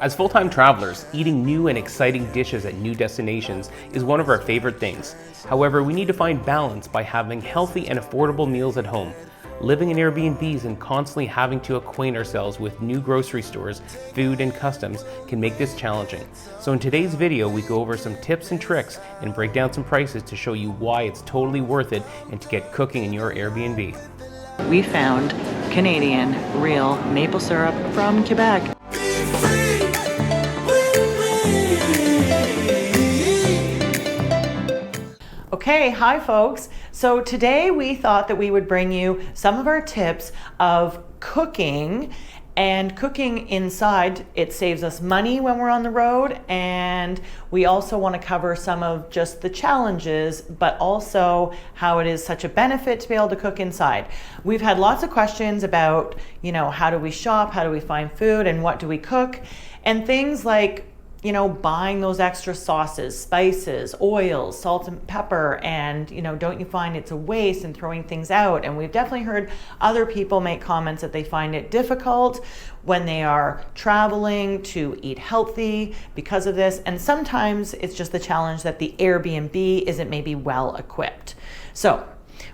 As full-time travelers, eating new and exciting dishes at new destinations is one of our favorite things. However, we need to find balance by having healthy and affordable meals at home. Living in Airbnbs and constantly having to acquaint ourselves with new grocery stores, food, and customs can make this challenging. So in today's video, we go over some tips and tricks and break down some prices to show you why it's totally worth it and to get cooking in your Airbnb. We found Canadian real maple syrup from Quebec. Okay, hi folks. So today we thought that we would bring you some of our tips of cooking and cooking inside. It saves us money when we're on the road, and we also want to cover some of just the challenges, but also how it is such a benefit to be able to cook inside. We've had lots of questions about, how do we shop, how do we find food, and what do we cook, and things like buying those extra sauces, spices, oils, salt and pepper, and don't you find it's a waste and throwing things out? And we've definitely heard other people make comments that they find it difficult when they are traveling to eat healthy because of this. And sometimes it's just the challenge that the Airbnb isn't maybe well equipped. So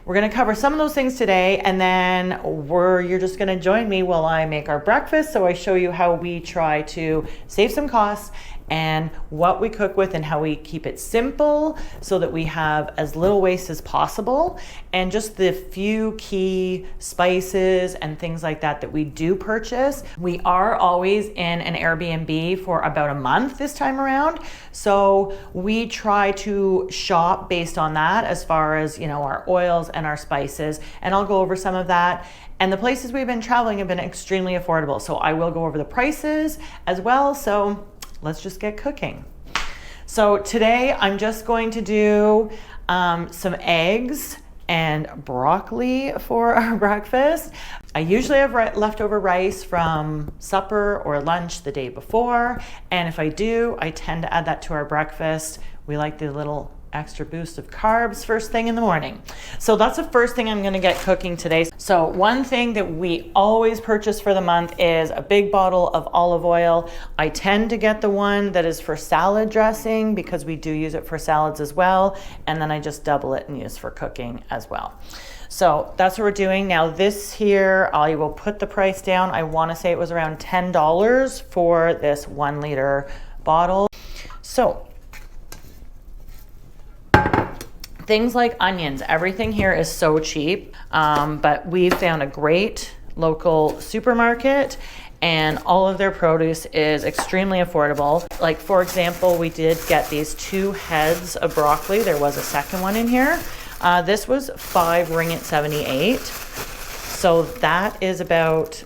we're going to cover some of those things today, and then you're just going to join me while I make our breakfast, so I show you how we try to save some costs and what we cook with and how we keep it simple so that we have as little waste as possible, and just the few key spices and things like that that we do purchase. We are always in an Airbnb for about a month this time around, so we try to shop based on that as far as our oils and our spices, and I'll go over some of that. And the places we've been traveling have been extremely affordable, so I will go over the prices as well. So let's just get cooking. So today I'm just going to do some eggs and broccoli for our breakfast. I usually have leftover rice from supper or lunch the day before, and if I do, I tend to add that to our breakfast. We like the little extra boost of carbs first thing in the morning. So that's the first thing I'm going to get cooking today. So one thing that we always purchase for the month is a big bottle of olive oil. I tend to get the one that is for salad dressing because we do use it for salads as well, and then I just double it and use for cooking as well. So that's what we're doing. Now this here, I will put the price down. I want to say it was around $10 for this 1 liter bottle. So things like onions, everything here is so cheap, but we found a great local supermarket and all of their produce is extremely affordable. Like for example, we did get these 2 heads of broccoli. There was a second one in here. This was 5 ringgit 78. So that is about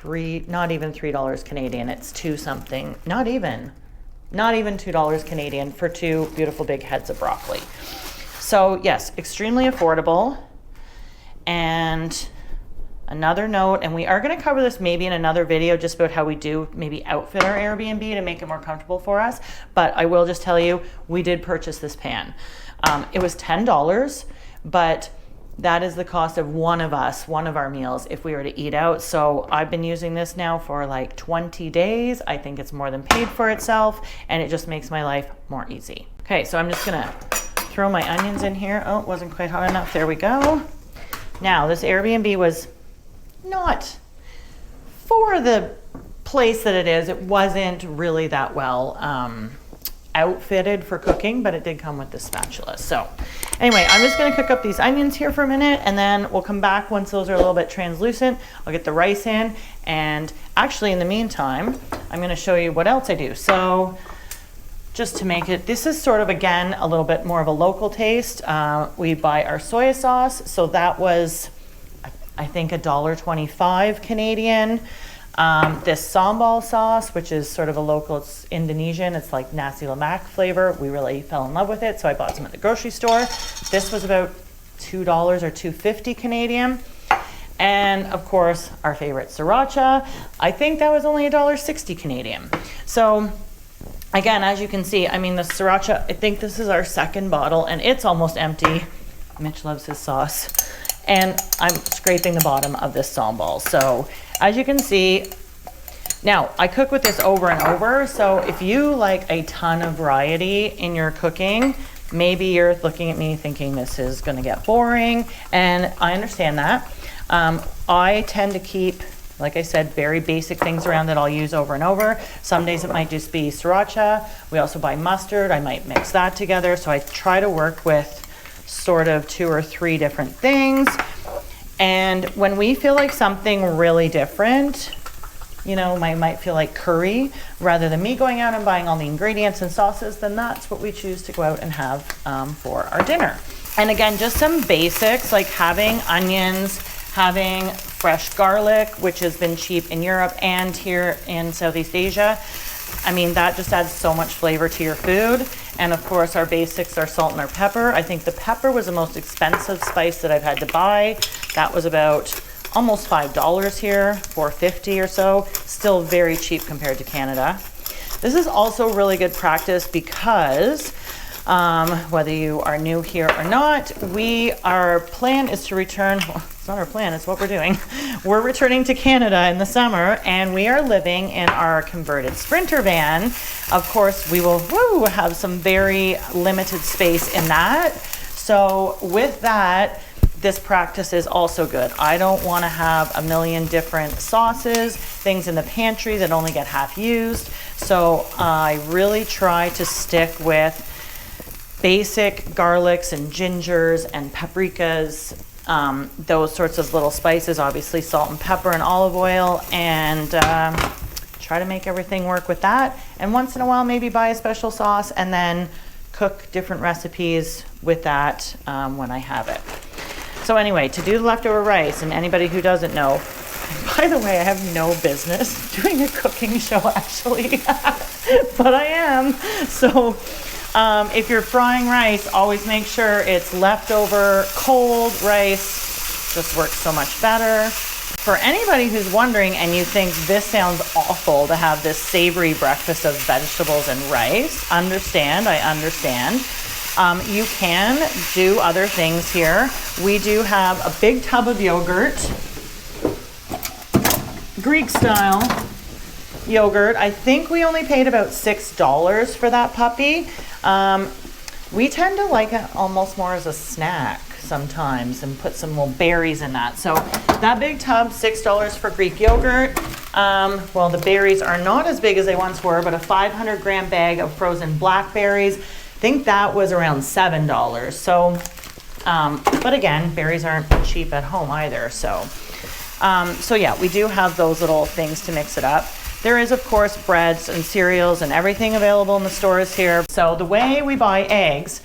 not even $3 Canadian. It's 2 something, not even $2 Canadian for 2 beautiful big heads of broccoli. So yes, extremely affordable. And another note, and we are going to cover this maybe in another video just about how we do maybe outfit our Airbnb to make it more comfortable for us, but I will just tell you, we did purchase this pan. It was $10, but that is the cost of one of our meals if we were to eat out. So I've been using this now for like 20 days. I think it's more than paid for itself, and it just makes my life more easy. Okay, so I'm just going to throw my onions in here. Oh, it wasn't quite hot enough. There we go. Now, this Airbnb was not for the place that it is. It wasn't really that well outfitted for cooking, but it did come with this spatula. So anyway, I'm just going to cook up these onions here for a minute, and then we'll come back once those are a little bit translucent. I'll get the rice in, and actually in the meantime, I'm going to show you what else I do. So just to make it, this is sort of, again, a little bit more of a local taste. We buy our soy sauce. So that was, I think, $1.25 Canadian. This sambal sauce, which is sort of a local, it's Indonesian. It's like nasi lemak flavor. We really fell in love with it. So I bought some at the grocery store. This was about $2 or $2.50 Canadian. And of course, our favorite sriracha. I think that was only $1.60 Canadian. So again, as you can see, I mean, the sriracha, I think this is our second bottle and it's almost empty. Mitch loves his sauce. And I'm scraping the bottom of this sambal. So as you can see, Now, I cook with this over and over, so if you like a ton of variety in your cooking, maybe you're looking at me thinking this is gonna get boring, and I understand that. I tend to keep, like I said, very basic things around that I'll use over and over. Some days it might just be sriracha. We also buy mustard. I might mix that together. So I try to work with sort of 2 or 3 different things. And when we feel like something really different, you know, I might feel like curry, rather than me going out and buying all the ingredients and sauces, then that's what we choose to go out and have for our dinner. And again, just some basics like having onions, having fresh garlic, which has been cheap in Europe and here in Southeast Asia. I mean, that just adds so much flavor to your food. And of course, our basics are salt and our pepper. I think the pepper was the most expensive spice that I've had to buy. That was about almost $5 here, $4.50 or so. Still very cheap compared to Canada. This is also really good practice because whether you are new here or not, our plan is to return. Well, it's not our plan, it's what we're doing. We're returning to Canada in the summer, and we are living in our converted Sprinter van. Of course, we will have some very limited space in that. So with that, this practice is also good. I don't want to have a million different sauces, things in the pantry that only get half used. So I really try to stick with basic garlics and gingers and paprikas, those sorts of little spices, obviously salt and pepper and olive oil, and try to make everything work with that. And once in a while, maybe buy a special sauce and then cook different recipes with that when I have it. So anyway, to do the leftover rice, and anybody who doesn't know, by the way, I have no business doing a cooking show actually, but I am. So if you're frying rice, always make sure it's leftover cold rice. Just works so much better. For anybody who's wondering and you think this sounds awful to have this savory breakfast of vegetables and rice, I understand. You can do other things here. We do have a big tub of yogurt, Greek style yogurt. I think we only paid about $6 for that puppy. We tend to like it almost more as a snack sometimes and put some little berries in that. So that big tub, $6 for Greek yogurt. Well, the berries are not as big as they once were, but a 500-gram bag of frozen blackberries, I think that was around $7. So, but again, berries aren't cheap at home either. So yeah, we do have those little things to mix it up. There is, of course, breads and cereals and everything available in the stores here. So the way we buy eggs,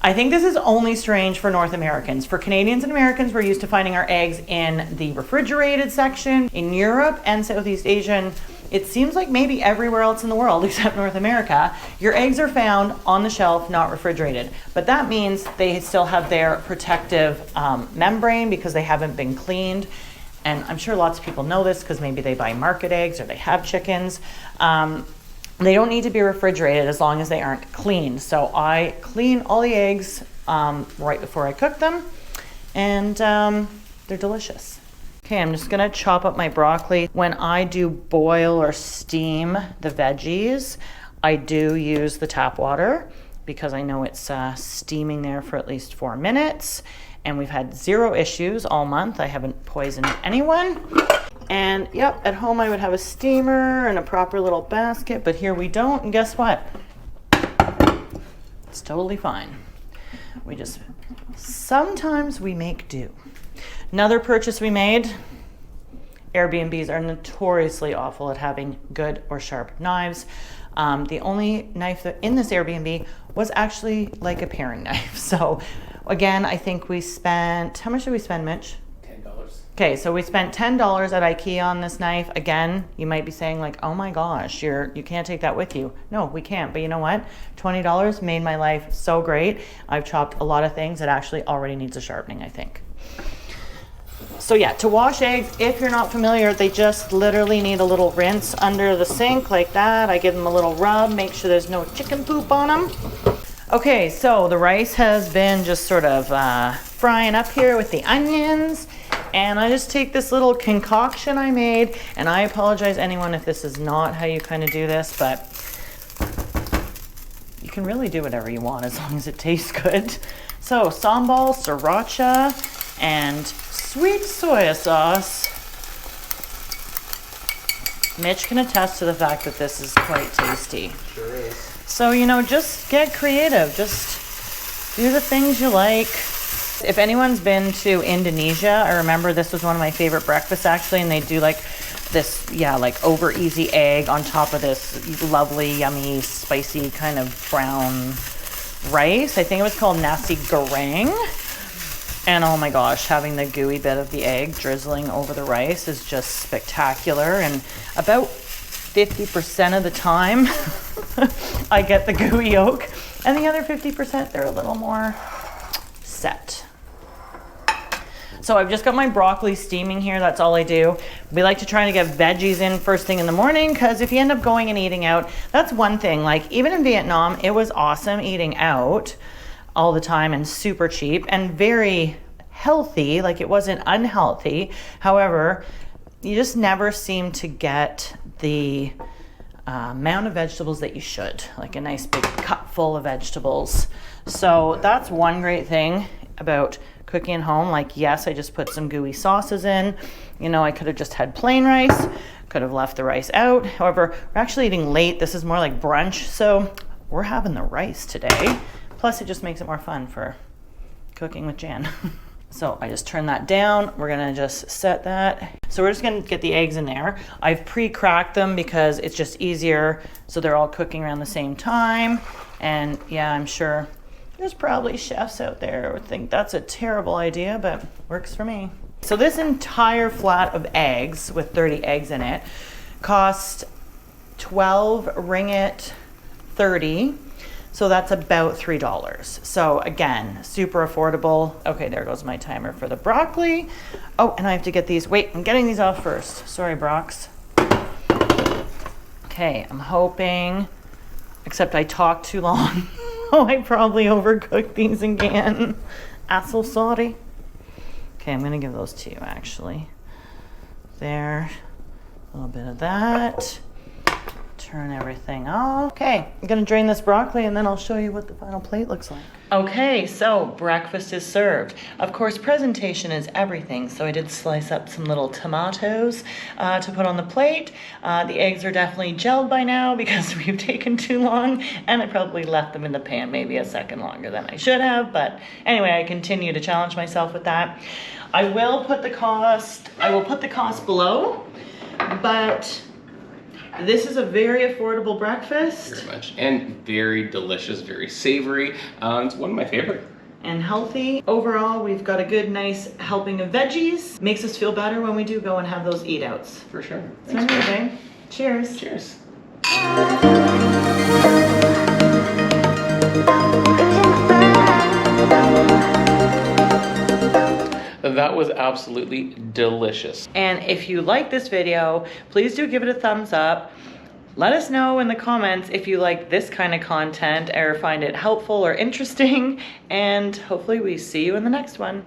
I think this is only strange for North Americans. For Canadians and Americans, we're used to finding our eggs in the refrigerated section. In Europe and Southeast Asian, it seems like maybe everywhere else in the world except North America, your eggs are found on the shelf, not refrigerated. But that means they still have their protective membrane because they haven't been cleaned. And I'm sure lots of people know this because maybe they buy market eggs or they have chickens. They don't need to be refrigerated as long as they aren't cleaned. So I clean all the eggs right before I cook them, and they're delicious. Okay, I'm just gonna chop up my broccoli. When I do boil or steam the veggies, I do use the tap water because I know it's steaming there for at least 4 minutes. And we've had 0 issues all month. I haven't poisoned anyone. And yep, at home I would have a steamer and a proper little basket, but here we don't, and guess what? It's totally fine. Sometimes we make do. Another purchase we made, Airbnbs are notoriously awful at having good or sharp knives. The only knife that in this Airbnb was actually like a paring knife. So again, I think we spent, how much did we spend, Mitch? $10. Okay, so we spent $10 at IKEA on this knife. Again, you might be saying like, oh my gosh, you can't take that with you. No, we can't, but you know what? $20 made my life so great. I've chopped a lot of things that actually already needs a sharpening, I think. So yeah, to wash eggs, if you're not familiar, they just literally need a little rinse under the sink like that. I give them a little rub, make sure there's no chicken poop on them. Okay, so the rice has been just sort of frying up here with the onions, And I just take this little concoction I made, and I apologize anyone if this is not how you kind of do this, but you can really do whatever you want as long as it tastes good. So sambal, sriracha, and sweet soy sauce. Mitch can attest to the fact that this is quite tasty. Sure is. So, you know, just get creative. Just do the things you like. If anyone's been to Indonesia, I remember this was one of my favorite breakfasts actually, and they do like this, like over easy egg on top of this lovely, yummy, spicy kind of brown rice. I think it was called nasi goreng. And oh my gosh, having the gooey bit of the egg drizzling over the rice is just spectacular. And about 50% of the time, I get the gooey yolk. And the other 50%, they're a little more set. So I've just got my broccoli steaming here. That's all I do. We like to try to get veggies in first thing in the morning, because if you end up going and eating out, that's one thing. Like even in Vietnam, it was awesome eating out all the time and super cheap and very healthy. Like it wasn't unhealthy. However, you just never seem to get the amount of vegetables that you should, like a nice big cup full of vegetables. So that's one great thing about cooking at home. Like, yes, I just put some gooey sauces in. You know, I could have just had plain rice, could have left the rice out. However, we're actually eating late. This is more like brunch, so we're having the rice today. Plus, it just makes it more fun for cooking with Jan. So I just turn that down. We're gonna just set that. So we're just gonna get the eggs in there. I've pre-cracked them because it's just easier, so they're all cooking around the same time. And yeah, I'm sure there's probably chefs out there who would think that's a terrible idea, but works for me. So this entire flat of eggs with 30 eggs in it cost 12 ringgit 30. So that's about $3. So again, super affordable. Okay, there goes my timer for the broccoli. Oh, and I have to get these. Wait, I'm getting these off first. Sorry, Brox. Okay, I'm hoping, except I talked too long. Oh, I probably overcooked these again. I'm so sorry. Okay, I'm gonna give those to you actually. There, a little bit of that. Turn everything off. Okay, I'm gonna drain this broccoli and then I'll show you what the final plate looks like. Okay, so breakfast is served. Of course, presentation is everything, so I did slice up some little tomatoes to put on the plate. The eggs are definitely gelled by now because we've taken too long, and I probably left them in the pan maybe a second longer than I should have, but anyway, I continue to challenge myself with that. I will put the cost below, but this is a very affordable breakfast. Very much. And very delicious, very savory. It's one of my favorite. And healthy. Overall, we've got a good, nice helping of veggies. Makes us feel better when we do go and have those eat outs. For sure. So anyway, cheers. Cheers. That was absolutely delicious. And if you like this video, please do give it a thumbs up. Let us know in the comments if you like this kind of content or find it helpful or interesting. And hopefully we see you in the next one.